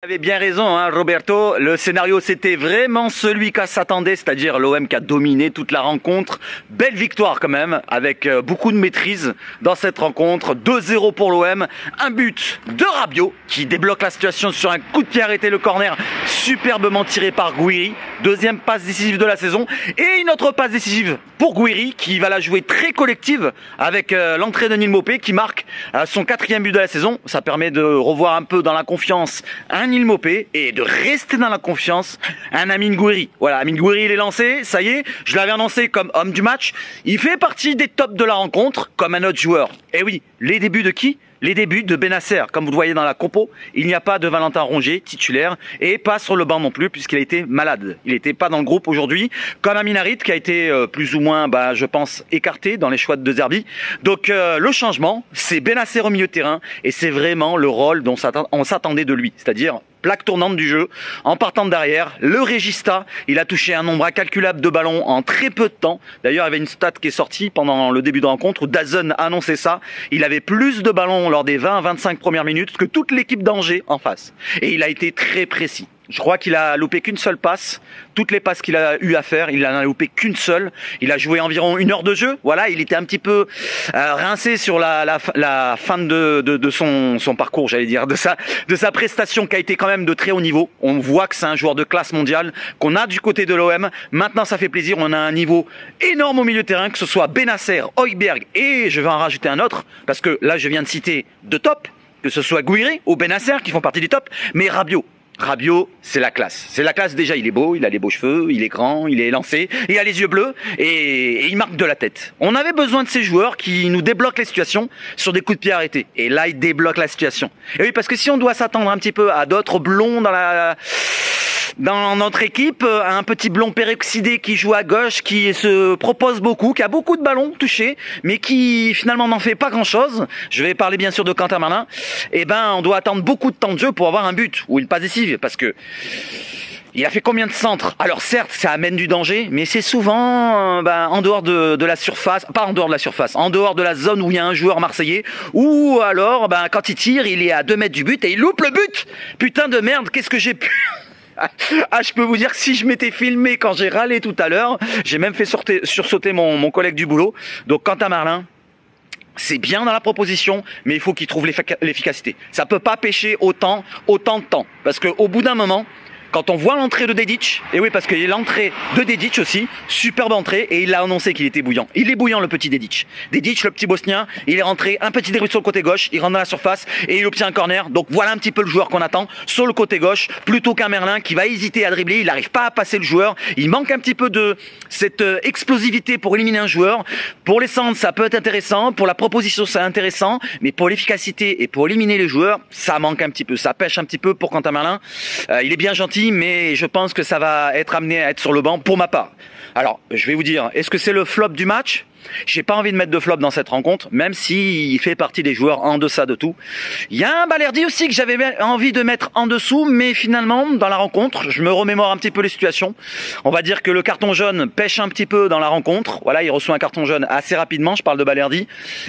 Vous avez bien raison, hein, Roberto. Le scénario, c'était vraiment celui qu'à s'attendait, c'est-à-dire l'OM qui a dominé toute la rencontre. Belle victoire quand même, avec beaucoup de maîtrise dans cette rencontre. 2-0 pour l'OM. Un but de Rabiot qui débloque la situation sur un coup de pied arrêté, le corner superbement tiré par Gouiri. Deuxième passe décisive de la saison. Et une autre passe décisive pour Gouiri qui va la jouer très collective avec l'entrée de Neil Maupay qui marque son 4e but de la saison. Ça permet de revoir un peu dans la confiance un Neil Maupay et de rester dans la confiance un Amine Gouiri. Voilà, Amine Gouiri il est lancé, ça y est, je l'avais annoncé comme homme du match. Il fait partie des tops de la rencontre comme un autre joueur. Et oui, les débuts de qui ? Les débuts de Bennacer, comme vous le voyez dans la compo, il n'y a pas de Valentin Rongier titulaire et pas sur le banc non plus puisqu'il a été malade. Il n'était pas dans le groupe aujourd'hui, comme Amin Harit qui a été plus ou moins, je pense, écarté dans les choix de De Zerbi. Donc le changement, c'est Bennacer au milieu de terrain et c'est vraiment le rôle dont on s'attendait de lui, c'est-à-dire plaque tournante du jeu, en partant de derrière, le régista, il a touché un nombre incalculable de ballons en très peu de temps. D'ailleurs, il y avait une stat qui est sortie pendant le début de rencontre où DAZN a annoncé ça. Il avait plus de ballons lors des 20-25 premières minutes que toute l'équipe d'Angers en face. Et il a été très précis. Je crois qu'il a loupé qu'une seule passe. Toutes les passes qu'il a eu à faire, il en a loupé qu'une seule. Il a joué environ 1 heure de jeu. Voilà, il était un petit peu rincé sur la fin de son parcours, j'allais dire, de sa prestation qui a été quand même de très haut niveau. On voit que c'est un joueur de classe mondiale qu'on a du côté de l'OM. Maintenant, ça fait plaisir. On a un niveau énorme au milieu de terrain, que ce soit Bennacer, Højbjerg et je vais en rajouter un autre parce que là, je viens de citer deux tops, que ce soit Gouiri ou Bennacer qui font partie du top, mais Rabiot, c'est la classe. C'est la classe déjà, il est beau, il a les beaux cheveux, il est grand, il est lancé, il a les yeux bleus et il marque de la tête. On avait besoin de ces joueurs qui nous débloquent les situations sur des coups de pied arrêtés. Et là, il débloque la situation. Et oui, parce que si on doit s'attendre un petit peu à d'autres blonds dans notre équipe, un petit blond peroxydé qui joue à gauche, qui se propose beaucoup, qui a beaucoup de ballons touchés, mais qui finalement n'en fait pas grand-chose. Je vais parler bien sûr de Quentin Marlin. Eh ben, on doit attendre beaucoup de temps de jeu pour avoir un but ou une passe décisive, parce que il a fait combien de centres? Alors certes, ça amène du danger, mais c'est souvent en dehors de la surface, pas en dehors de la surface, en dehors de la zone où il y a un joueur marseillais, ou alors quand il tire, il est à 2 mètres du but et il loupe le but. Putain de merde, qu'est-ce que j'ai pu... Ah, je peux vous dire que si je m'étais filmé quand j'ai râlé tout à l'heure, j'ai même fait sursauter mon collègue du boulot. Donc Quentin Marlin, c'est bien dans la proposition, mais il faut qu'il trouve l'efficacité. Ça peut pas pêcher autant de temps. Parce qu'au bout d'un moment, quand on voit l'entrée de Dedić, et oui parce qu'il y a l'entrée de Dedić aussi, superbe entrée, et il a annoncé qu'il était bouillant. Il est bouillant le petit Dedić. Dedić, le petit bosnien, il est rentré, un petit dribble sur le côté gauche, il rentre dans la surface et il obtient un corner. Donc voilà un petit peu le joueur qu'on attend sur le côté gauche, plutôt qu'un Merlin qui va hésiter à dribbler, il n'arrive pas à passer le joueur, il manque un petit peu de cette explosivité pour éliminer un joueur. Pour les centres, ça peut être intéressant, pour la proposition c'est intéressant, mais pour l'efficacité et pour éliminer les joueurs, ça manque un petit peu, ça pêche un petit peu pour Quentin Merlin. Il est bien gentil, mais je pense que ça va être amené à être sur le banc pour ma part. Alors, je vais vous dire, est-ce que c'est le flop du match ? J'ai pas envie de mettre de flop dans cette rencontre, même s'il fait partie des joueurs en deçà de tout. Il y a un Balerdi aussi que j'avais envie de mettre en dessous, mais finalement, dans la rencontre, je me remémore un petit peu les situations. On va dire que le carton jaune pêche un petit peu dans la rencontre. Voilà, il reçoit un carton jaune assez rapidement, je parle de Balerdi.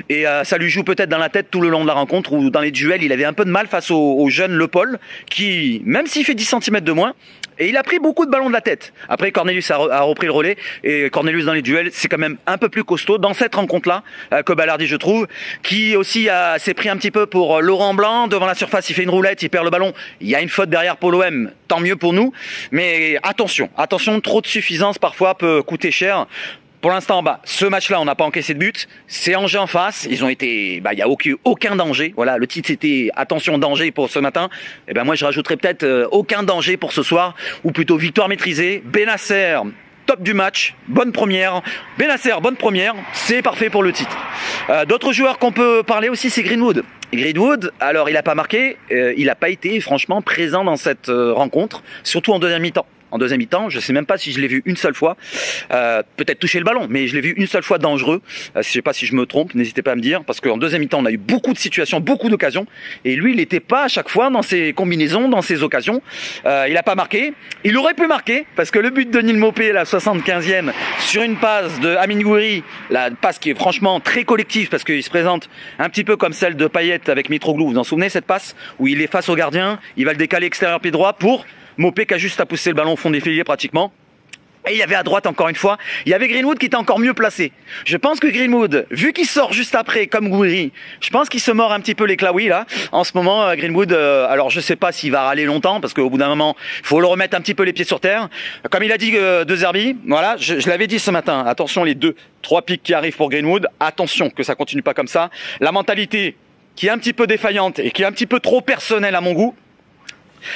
Et ça lui joue peut-être dans la tête tout le long de la rencontre, ou dans les duels, il avait un peu de mal face au jeune Le Paul, qui, même s'il fait 10 cm de moins, et il a pris beaucoup de ballons de la tête. Après, Cornelius a repris le relais. Et Cornelius, dans les duels, c'est quand même un peu plus costaud dans cette rencontre-là que Balerdi, je trouve. Qui aussi s'est pris un petit peu pour Laurent Blanc. Devant la surface, il fait une roulette, il perd le ballon. Il y a une faute derrière pour l'OM. Tant mieux pour nous. Mais attention, trop de suffisance parfois peut coûter cher. Pour l'instant, ce match-là, on n'a pas encaissé de but. C'est Angers en face. Ils ont été, il y a aucun danger. Voilà, le titre c'était attention danger pour ce matin. Et moi, je rajouterais peut-être aucun danger pour ce soir, ou plutôt victoire maîtrisée. Bennacer, top du match, bonne première. Bennacer, bonne première, c'est parfait pour le titre. D'autres joueurs qu'on peut parler aussi, c'est Greenwood. Greenwood, alors il n'a pas marqué, il n'a pas été franchement présent dans cette rencontre, surtout en deuxième mi-temps. en deuxième mi-temps. Je sais même pas si je l'ai vu une seule fois, peut-être toucher le ballon, mais je l'ai vu une seule fois dangereux. Je sais pas si je me trompe, n'hésitez pas à me dire, parce qu'en deuxième mi-temps, on a eu beaucoup de situations, beaucoup d'occasions, et lui, il n'était pas à chaque fois dans ses combinaisons, dans ses occasions. Il a pas marqué. Il aurait pu marquer, parce que le but de Neil Maupay, la 75e, sur une passe de Amine Gouiri, la passe qui est franchement très collective, parce qu'il se présente un petit peu comme celle de Payet avec Mitroglou. Vous vous en souvenez, cette passe où il est face au gardien, il va le décaler extérieur pied droit pour Maupay qui a juste à pousser le ballon au fond des filets pratiquement. Et il y avait à droite encore une fois, il y avait Greenwood qui était encore mieux placé. Je pense que Greenwood, vu qu'il sort juste après comme Gouiri, je pense qu'il se mord un petit peu les claouis là. En ce moment, Greenwood, alors je sais pas s'il va râler longtemps parce qu'au bout d'un moment, il faut le remettre un petit peu les pieds sur terre. Comme il a dit De Zerbi, voilà, je l'avais dit ce matin, attention les 2-3 pics qui arrivent pour Greenwood, attention que ça continue pas comme ça. La mentalité qui est un petit peu défaillante et qui est un petit peu trop personnelle à mon goût,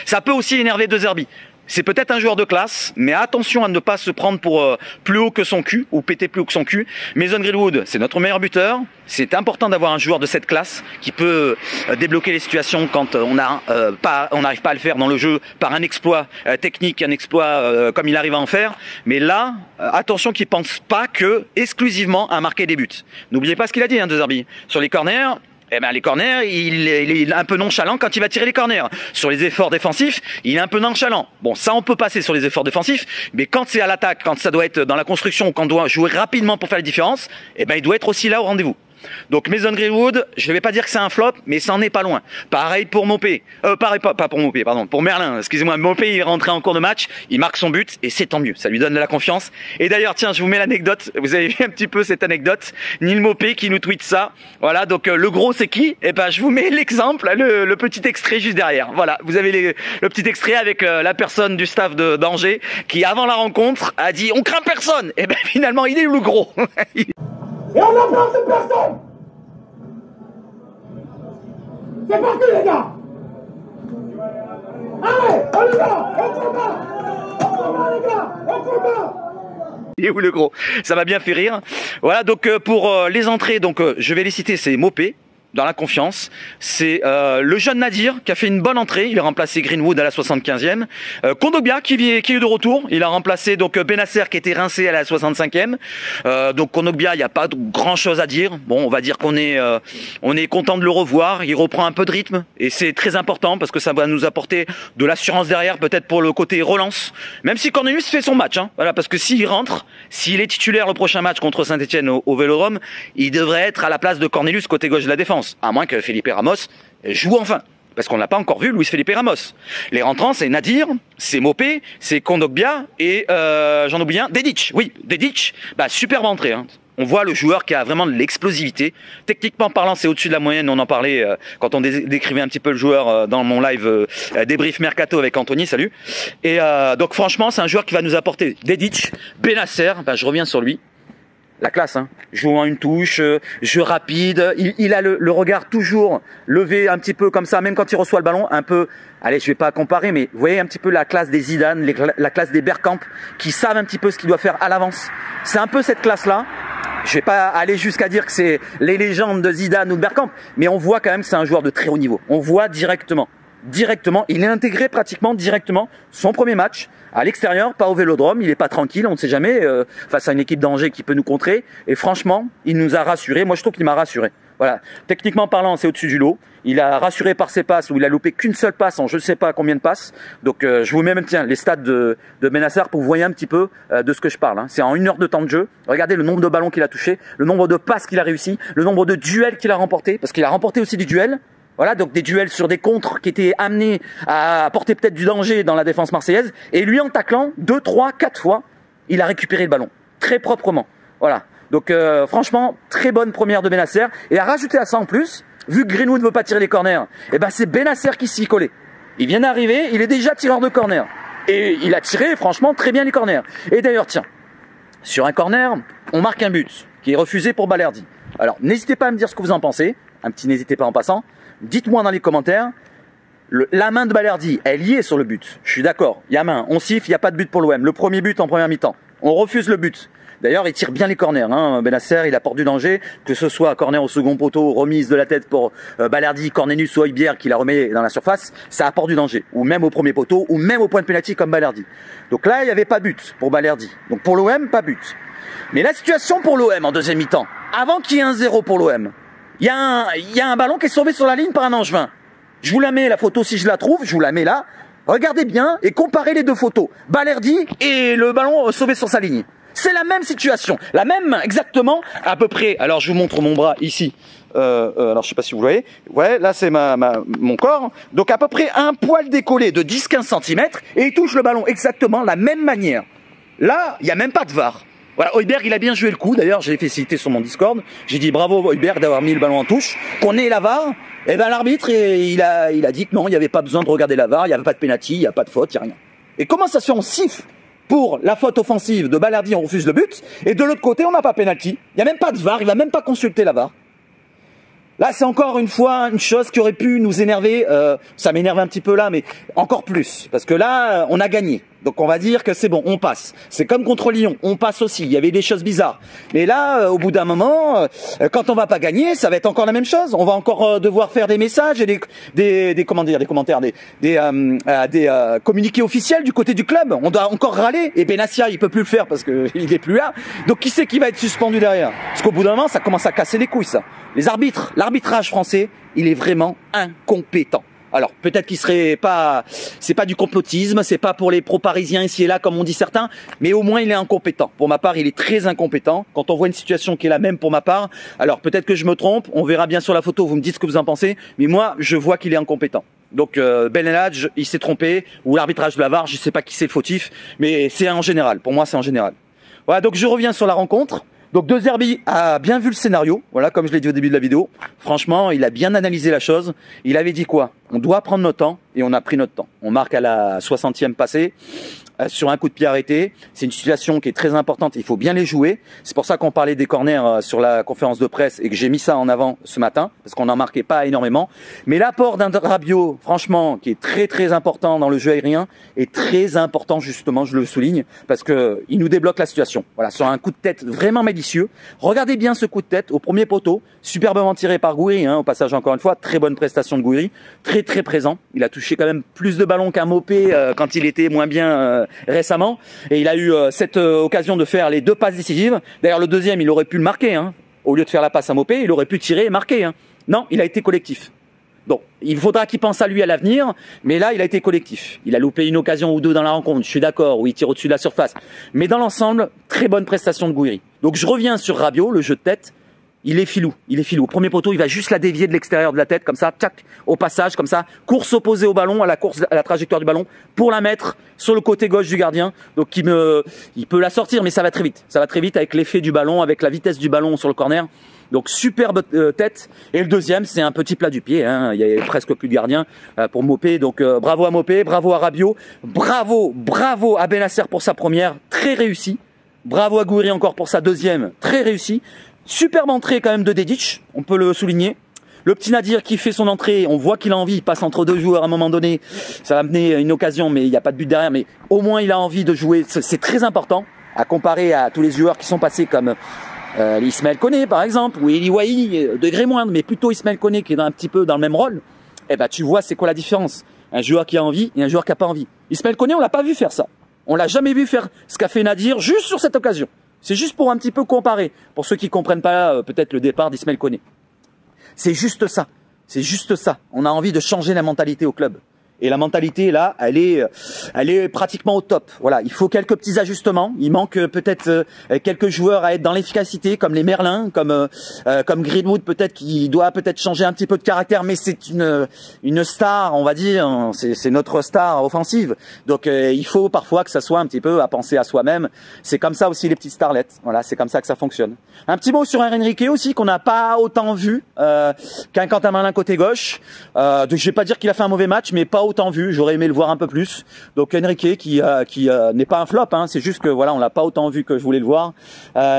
ça peut aussi énerver De Zerbi. C'est peut-être un joueur de classe, mais attention à ne pas se prendre pour plus haut que son cul, ou péter plus haut que son cul. Mason Greenwood, c'est notre meilleur buteur. C'est important d'avoir un joueur de cette classe qui peut débloquer les situations quand on n'arrive pas à le faire dans le jeu par un exploit technique, un exploit comme il arrive à en faire. Mais là, attention qu'il pense pas que exclusivement à marquer des buts. N'oubliez pas ce qu'il a dit, De Zerbi. Sur les corners, eh ben, les corners, il est un peu nonchalant quand il va tirer les corners. Sur les efforts défensifs, il est un peu nonchalant. Bon, ça on peut passer sur les efforts défensifs, mais quand c'est à l'attaque, quand ça doit être dans la construction, quand on doit jouer rapidement pour faire la différence, eh ben, il doit être aussi là au rendez-vous. Donc Mason Greenwood, je ne vais pas dire que c'est un flop, mais ça en est pas loin. Pareil pour Maupay, pareil pas pour Maupay, pardon, pour Merlin. Excusez-moi, Maupay il est rentré en cours de match, il marque son but et c'est tant mieux. Ça lui donne de la confiance. Et d'ailleurs, tiens, je vous mets l'anecdote. Vous avez vu un petit peu cette anecdote. Neil Maupay qui nous tweet ça. Voilà, donc le gros c'est qui? Eh ben, je vous mets l'exemple, le petit extrait juste derrière. Voilà, vous avez le petit extrait avec la personne du staff d'Angers qui avant la rencontre a dit on craint personne. Et ben finalement il est le gros. Et on n'a peur de personne. C'est parti les gars. Allez, on y va, on combat les gars, on combat. Et où le gros? Ça m'a bien fait rire. Voilà, donc pour les entrées, donc je vais les citer, c'est Maupay. Dans la confiance, c'est le jeune Nadir qui a fait une bonne entrée, il a remplacé Greenwood à la 75e, Kondogbia qui est de retour, il a remplacé donc Benasser qui était rincé à la 65e, donc Kondogbia il n'y a pas grand chose à dire, bon on va dire qu'on est content de le revoir, il reprend un peu de rythme et c'est très important parce que ça va nous apporter de l'assurance derrière peut-être pour le côté relance, même si Cornelius fait son match, hein, voilà, parce que s'il rentre, s'il est titulaire le prochain match contre Saint-Etienne au Vélodrome, il devrait être à la place de Cornelius côté gauche de la défense. À moins que Felipe Ramos joue enfin. Parce qu'on n'a pas encore vu Luis Felipe Ramos. Les rentrants, c'est Nadir, c'est Maupay, c'est Kondogbia et j'en oublie un, Dedic. Oui, Dedic, bah, superbe entrée. Hein. On voit le joueur qui a vraiment de l'explosivité. Techniquement parlant, c'est au-dessus de la moyenne. On en parlait quand on décrivait un petit peu le joueur dans mon live débrief Mercato avec Anthony. Salut. Et donc franchement, c'est un joueur qui va nous apporter Dedic, Benasser. Bah, je reviens sur lui. La classe, hein. Jouant une touche, jeu rapide, il a le regard toujours levé un petit peu comme ça, même quand il reçoit le ballon, un peu, allez je vais pas comparer, mais vous voyez un petit peu la classe des Zidane, la classe des Bergkamp, qui savent un petit peu ce qu'il doit faire à l'avance. C'est un peu cette classe-là. Je vais pas aller jusqu'à dire que c'est les légendes de Zidane ou de Bergkamp, mais on voit quand même que c'est un joueur de très haut niveau. On voit directement, il est intégré pratiquement directement son premier match. À l'extérieur, pas au Vélodrome, il est pas tranquille, on ne sait jamais, face à une équipe d'Angers qui peut nous contrer. Et franchement, il nous a rassurés. Moi, je trouve qu'il m'a rassuré. Voilà. Techniquement parlant, c'est au-dessus du lot. Il a rassuré par ses passes où il a loupé qu'une seule passe en je ne sais pas combien de passes. Donc, je vous mets même, tiens, les stats de Benasser pour que vous voyez un petit peu de ce que je parle. Hein. C'est en 1 heure de temps de jeu. Regardez le nombre de ballons qu'il a touché, le nombre de passes qu'il a réussi, le nombre de duels qu'il a remportés, parce qu'il a remporté aussi des duels. Voilà, donc des duels sur des contres qui étaient amenés à apporter peut-être du danger dans la défense marseillaise. Et lui, en taclant 2, 3, 4 fois, il a récupéré le ballon. Très proprement. Voilà. Donc franchement, très bonne première de Benasser. Et à rajouter à ça en plus, vu que Greenwood ne veut pas tirer les corners, eh ben c'est Benasser qui s'y collait. Il vient d'arriver, il est déjà tireur de corner. Et il a tiré franchement très bien les corners. Et d'ailleurs, tiens, sur un corner, on marque un but qui est refusé pour Balerdi. Alors n'hésitez pas à me dire ce que vous en pensez. Un petit n'hésitez pas en passant. Dites-moi dans les commentaires, la main de Balerdi, elle y est sur le but. Je suis d'accord, il y a main, on siffle, il n'y a pas de but pour l'OM. Le premier but en première mi-temps, on refuse le but. D'ailleurs, il tire bien les corners. Hein. Benasser, il apporte du danger, que ce soit corner au second poteau, remise de la tête pour Balerdi, Cornelius ou Højbjerg qui la remet dans la surface, ça apporte du danger. Ou même au premier poteau, ou même au point de pénalty comme Balerdi. Donc là, il n'y avait pas but pour Balerdi. Donc pour l'OM, pas but. Mais la situation pour l'OM en deuxième mi-temps, avant qu'il y ait un 0 pour l'OM, il y a un ballon qui est sauvé sur la ligne par un Angevin. Je vous la mets, la photo, si je la trouve, je vous la mets là. Regardez bien et comparez les deux photos. Balerdi et le ballon sauvé sur sa ligne. C'est la même situation, la même exactement, à peu près. Alors je vous montre mon bras ici. Alors je sais pas si vous voyez. Ouais, là c'est mon corps. Donc à peu près un poil décollé de 10-15 cm et il touche le ballon exactement de la même manière. Là, il n'y a même pas de VAR. Voilà, Højbjerg, il a bien joué le coup. D'ailleurs, j'ai fait citer sur mon Discord. J'ai dit bravo Højbjerg d'avoir mis le ballon en touche. Qu'on ait la VAR. Et ben l'arbitre, il a dit que non, il n'y avait pas besoin de regarder la VAR. Il n'y avait pas de pénalty, il n'y a pas de faute, il n'y a rien. Et comment ça se fait? On siffle pour la faute offensive de Balerdi, on refuse le but. Et de l'autre côté, on n'a pas pénalty. Il n'y a même pas de VAR. Il va même pas consulter la VAR. Là, c'est encore une fois une chose qui aurait pu nous énerver. Ça m'énerve un petit peu là, mais encore plus. Parce que là, on a gagné. Donc on va dire que c'est bon, on passe. C'est comme contre Lyon, on passe aussi. Il y avait des choses bizarres. Mais là, au bout d'un moment, quand on va pas gagner, ça va être encore la même chose. On va encore devoir faire des messages et des commentaires, des communiqués officiels du côté du club. On doit encore râler. Et Benassia, il peut plus le faire parce que il est plus là. Donc qui c'est qui va être suspendu derrière? Parce qu'au bout d'un moment, ça commence à casser les couilles, ça. Les arbitres, l'arbitrage français, il est vraiment incompétent. Alors peut-être qu'il serait pas, c'est pas du complotisme, c'est pas pour les pro-parisiens ici et là comme on dit certains, mais au moins il est incompétent. Pour ma part, il est très incompétent. Quand on voit une situation qui est la même pour ma part, alors peut-être que je me trompe, on verra bien sur la photo, vous me dites ce que vous en pensez, mais moi je vois qu'il est incompétent. Donc Ben Elhadj, il s'est trompé, ou l'arbitrage de la VAR, je sais pas qui c'est le fautif, mais c'est en général, pour moi c'est en général. Voilà, donc je reviens sur la rencontre. Donc De Zerbi a bien vu le scénario, voilà, comme je l'ai dit au début de la vidéo. Franchement, il a bien analysé la chose. Il avait dit quoi? On doit prendre notre temps, et on a pris notre temps. On marque à la 60e passée, sur un coup de pied arrêté. C'est une situation qui est très importante, il faut bien les jouer. C'est pour ça qu'on parlait des corners sur la conférence de presse, et que j'ai mis ça en avant ce matin, parce qu'on n'en marquait pas énormément. Mais l'apport d'un Rabiot, franchement, qui est très très important dans le jeu aérien, est très important justement, je le souligne, parce que il nous débloque la situation. Voilà, sur un coup de tête vraiment malicieux. Regardez bien ce coup de tête au premier poteau, superbement tiré par Gouiri, hein, au passage encore une fois, très bonne prestation de Gouiri, très très présent. Il a touché quand même plus de ballons qu'un Mopé quand il était moins bien récemment, et il a eu cette occasion de faire les deux passes décisives. D'ailleurs le deuxième, il aurait pu le marquer, hein. Au lieu de faire la passe à Mopé, il aurait pu tirer et marquer, hein. Non, il a été collectif. Donc, il faudra qu'il pense à lui à l'avenir, mais là, il a été collectif. Il a loupé une occasion ou deux dans la rencontre, je suis d'accord, où il tire au-dessus de la surface. Mais dans l'ensemble, très bonne prestation de Gouiri. Donc, je reviens sur Rabiot, le jeu de tête. Il est filou, il est filou. Au premier poteau, il va juste la dévier de l'extérieur de la tête, comme ça, tchac, au passage, comme ça. Course opposée au ballon, à la trajectoire du ballon, pour la mettre sur le côté gauche du gardien. Donc, il peut la sortir, mais ça va très vite. Ça va très vite avec l'effet du ballon, avec la vitesse du ballon sur le corner. Donc superbe tête. Et le deuxième, c'est un petit plat du pied, hein. Il y avait presque plus de gardien pour Mopé. Donc bravo à Mopé, bravo à Rabiot, bravo à Benasser pour sa première, très réussi. Bravo à Gouiri encore pour sa deuxième, très réussi. Superbe entrée quand même de Dedić, on peut le souligner. Le petit Nadir qui fait son entrée, on voit qu'il a envie, il passe entre deux joueurs à un moment donné. Ça va mener une occasion, mais il n'y a pas de but derrière. Mais au moins, il a envie de jouer. C'est très important à comparer à tous les joueurs qui sont passés comme Ismaël Koné par exemple, ou Eli Wahi, degré moindre, mais plutôt Ismaël Koné qui est un petit peu dans le même rôle. Eh ben, tu vois c'est quoi la différence. Un joueur qui a envie et un joueur qui n'a pas envie. Ismaël Koné, on l'a pas vu faire ça. On l'a jamais vu faire ce qu'a fait Nadir juste sur cette occasion. C'est juste pour un petit peu comparer, pour ceux qui comprennent pas peut-être le départ d'Ismaël Koné. C'est juste ça. C'est juste ça. On a envie de changer la mentalité au club. Et la mentalité, là, elle est pratiquement au top. Voilà, il faut quelques petits ajustements. Il manque peut-être quelques joueurs à être dans l'efficacité, comme les Merlin, comme Greenwood, peut-être, qui doit peut-être changer un petit peu de caractère, mais c'est une star, on va dire. C'est notre star offensive. Donc, il faut parfois que ça soit un petit peu à penser à soi-même. C'est comme ça aussi les petites starlettes. Voilà, c'est comme ça que ça fonctionne. Un petit mot sur un Enrique aussi, qu'on n'a pas autant vu qu'un Quentin Merlin côté gauche. Je vais pas dire qu'il a fait un mauvais match, mais pas autant autant vu, j'aurais aimé le voir un peu plus. Donc Enrique qui n'est pas un flop, hein, c'est juste que voilà, on l'a pas autant vu que je voulais le voir.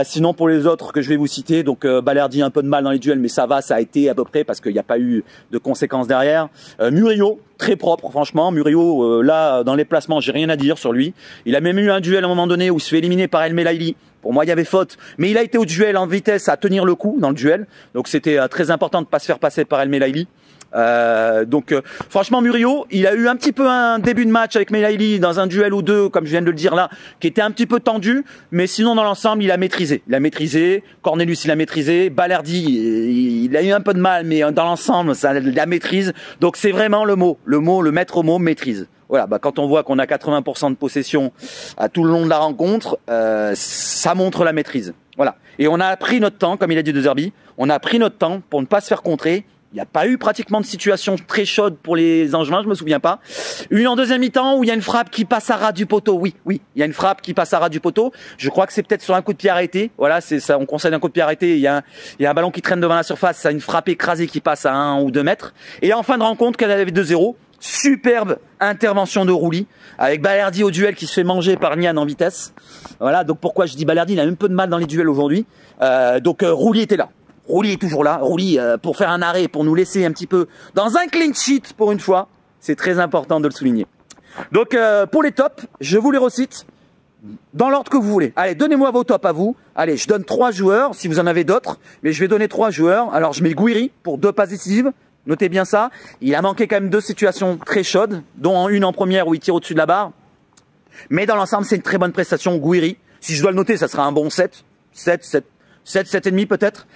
Sinon pour les autres que je vais vous citer, donc Balerdi un peu de mal dans les duels, mais ça va, ça a été à peu près parce qu'il n'y a pas eu de conséquences derrière. Murillo, très propre franchement. Murillo, là dans les placements, j'ai rien à dire sur lui. Il a même eu un duel à un moment donné où il se fait éliminer par El Melaili. Pour moi, il y avait faute, mais il a été au duel en vitesse à tenir le coup dans le duel. Donc c'était très important de pas se faire passer par El Melaili. Franchement Murillo, il a eu un petit peu un début de match avec Melaili dans un duel ou deux, comme je viens de le dire là, qui était un petit peu tendu, mais sinon dans l'ensemble il a maîtrisé. Cornelius il a maîtrisé, Balerdi il a eu un peu de mal, mais dans l'ensemble ça la maîtrise. Donc c'est vraiment le maître mot, maîtrise. Voilà, quand on voit qu'on a 80% de possession à tout le long de la rencontre, ça montre la maîtrise. Voilà. Et on a pris notre temps, comme il a dit De Zerbi, on a pris notre temps pour ne pas se faire contrer. Il n'y a pas eu pratiquement de situation très chaude pour les Angevins, je me souviens pas. Une en deuxième mi-temps où il y a une frappe qui passe à ras du poteau. Oui, il y a une frappe qui passe à ras du poteau. Je crois que c'est peut-être sur un coup de pied arrêté. Voilà, c'est ça. On conseille un coup de pied arrêté. Il y a un ballon qui traîne devant la surface. Ça a une frappe écrasée qui passe à 1 ou 2 mètres. Et en fin de rencontre, quand elle avait 2-0, superbe intervention de Rouli avec Balerdi au duel qui se fait manger par Nian en vitesse. Voilà, donc pourquoi je dis Balerdi, il a un peu de mal dans les duels aujourd'hui. Rouli était là. Rouli est toujours là. Rouli, pour faire un arrêt, pour nous laisser un petit peu dans un clean sheet pour une fois. C'est très important de le souligner. Donc, pour les tops, je vous les recite dans l'ordre que vous voulez. Allez, donnez-moi vos tops à vous. Allez, je donne 3 joueurs, si vous en avez d'autres. Mais je vais donner 3 joueurs. Alors, je mets Gouiri pour 2 passes décisives. Notez bien ça. Il a manqué quand même 2 situations très chaudes, dont une en première où il tire au-dessus de la barre. Mais dans l'ensemble, c'est une très bonne prestation. Gouiri, si je dois le noter, ça sera un bon 7. 7,5 peut-être.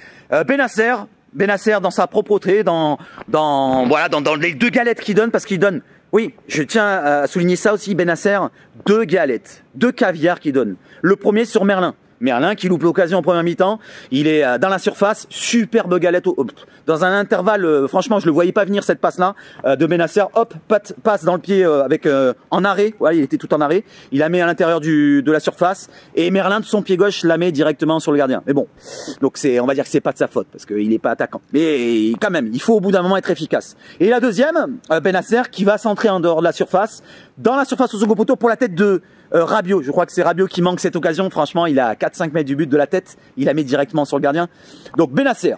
Benasser dans sa propreté, dans les 2 galettes qu'il donne, parce qu'il donne, oui, je tiens à souligner ça aussi, Benasser, 2 galettes, 2 caviars qu'il donne. Le premier sur Merlin qui loupe l'occasion en première mi-temps, il est dans la surface, superbe galette, dans un intervalle, franchement je le voyais pas venir cette passe-là, de Benasser, hop, passe dans le pied en arrêt, voilà, il était tout en arrêt, il la met à l'intérieur de la surface, et Merlin de son pied gauche la met directement sur le gardien. Mais bon, donc on va dire que c'est pas de sa faute, parce qu'il n'est pas attaquant. Mais quand même, il faut au bout d'un moment être efficace. Et la deuxième, Benasser qui va centrer en dehors de la surface, dans la surface au second poteau pour la tête de Rabiot. Je crois que c'est Rabiot qui manque cette occasion. Franchement, il est à 4-5 mètres du but de la tête. Il la met directement sur le gardien. Donc Benasser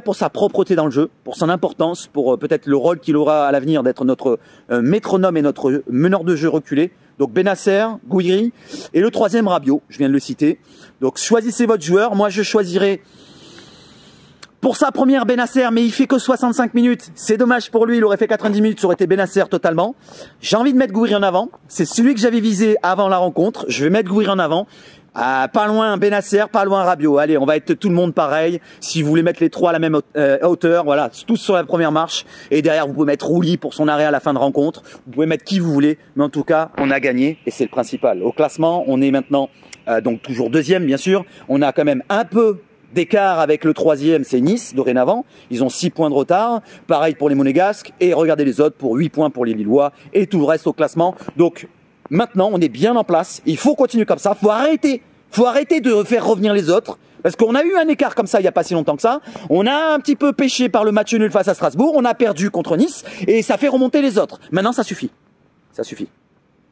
pour sa propreté dans le jeu, pour son importance, pour peut-être le rôle qu'il aura à l'avenir d'être notre métronome et notre meneur de jeu reculé. Donc Benasser, Gouiri. Et le troisième, Rabiot. Je viens de le citer. Donc choisissez votre joueur. Moi, je choisirai pour sa première Benasser, mais il fait que 65 minutes. C'est dommage pour lui, il aurait fait 90 minutes, ça aurait été Benasser totalement. J'ai envie de mettre Gouiri en avant. C'est celui que j'avais visé avant la rencontre. Je vais mettre Gouiri en avant. Pas loin Benasser, pas loin Rabiot. Allez, on va être tout le monde pareil. Si vous voulez mettre les 3 à la même hauteur, voilà, tous sur la première marche. Et derrière, vous pouvez mettre Rouli pour son arrêt à la fin de rencontre. Vous pouvez mettre qui vous voulez. Mais en tout cas, on a gagné et c'est le principal. Au classement, on est maintenant donc toujours 2e, bien sûr. On a quand même un peu d'écart avec le 3e, c'est Nice, dorénavant. Ils ont 6 points de retard. Pareil pour les Monégasques. Et regardez les autres pour 8 points pour les Lillois. Et tout le reste au classement. Donc, maintenant, on est bien en place. Il faut continuer comme ça. Faut arrêter de faire revenir les autres. Parce qu'on a eu un écart comme ça il n'y a pas si longtemps que ça. On a un petit peu pêché par le match nul face à Strasbourg. On a perdu contre Nice. Et ça fait remonter les autres. Maintenant, ça suffit. Ça suffit.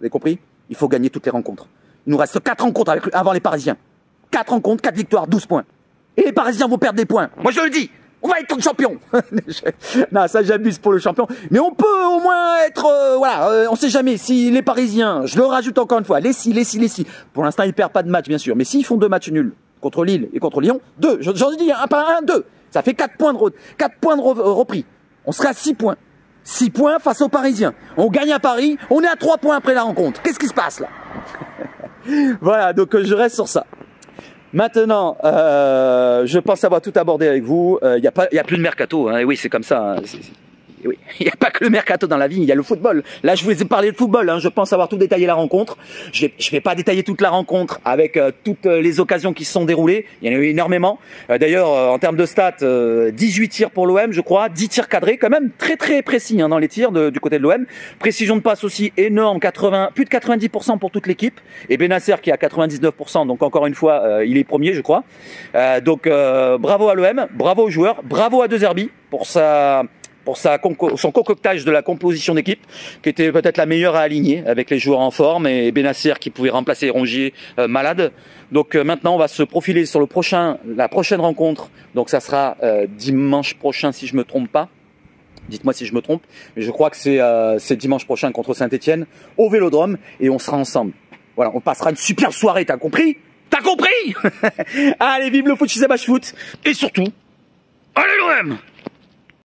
Vous avez compris? Il faut gagner toutes les rencontres. Il nous reste 4 rencontres avant les Parisiens. 4 rencontres, 4 victoires, 12 points. Et les Parisiens vont perdre des points. Moi, je le dis. On va être champion. Non, ça j'abuse pour le champion. Mais on peut au moins être... on sait jamais si les Parisiens, je le rajoute encore une fois, les si. Pour l'instant, ils perdent pas de match, bien sûr. Mais s'ils font 2 matchs nuls contre Lille et contre Lyon, 2. J'en dis pas 1, 2. Ça fait 4 points de repris. On sera à 6 points. 6 points face aux Parisiens. On gagne à Paris. On est à 3 points après la rencontre. Qu'est-ce qui se passe là? Voilà, donc je reste sur ça. Maintenant, je pense avoir tout abordé avec vous. Il y a plus de mercato. Hein. Et oui, c'est comme ça. Hein. Oui. Il n'y a pas que le mercato dans la vie, il y a le football. Là, je vous ai parlé de football. Hein. Je pense avoir tout détaillé la rencontre. Je vais pas détailler toute la rencontre avec toutes les occasions qui se sont déroulées. Il y en a eu énormément. D'ailleurs, en termes de stats, 18 tirs pour l'OM, je crois, 10 tirs cadrés, quand même très très précis hein, dans les tirs du côté de l'OM. Précision de passe aussi énorme, plus de 90% pour toute l'équipe. Et Benasser qui est à 99%, donc encore une fois, il est premier, je crois. Donc bravo à l'OM, bravo aux joueurs, bravo à De Zerbi pour pour son concoctage de la composition d'équipe, qui était peut-être la meilleure à aligner avec les joueurs en forme et Benasser qui pouvait remplacer Rongier malade. Donc maintenant, on va se profiler sur la prochaine rencontre. Donc ça sera dimanche prochain, si je me trompe pas. Dites-moi si je me trompe, mais je crois que c'est dimanche prochain contre Saint-Etienne au Vélodrome et on sera ensemble. Voilà, on passera une super soirée, t'as compris? T'as compris? Allez, vive le foot chez Zabache Foot et surtout, allez l'OM!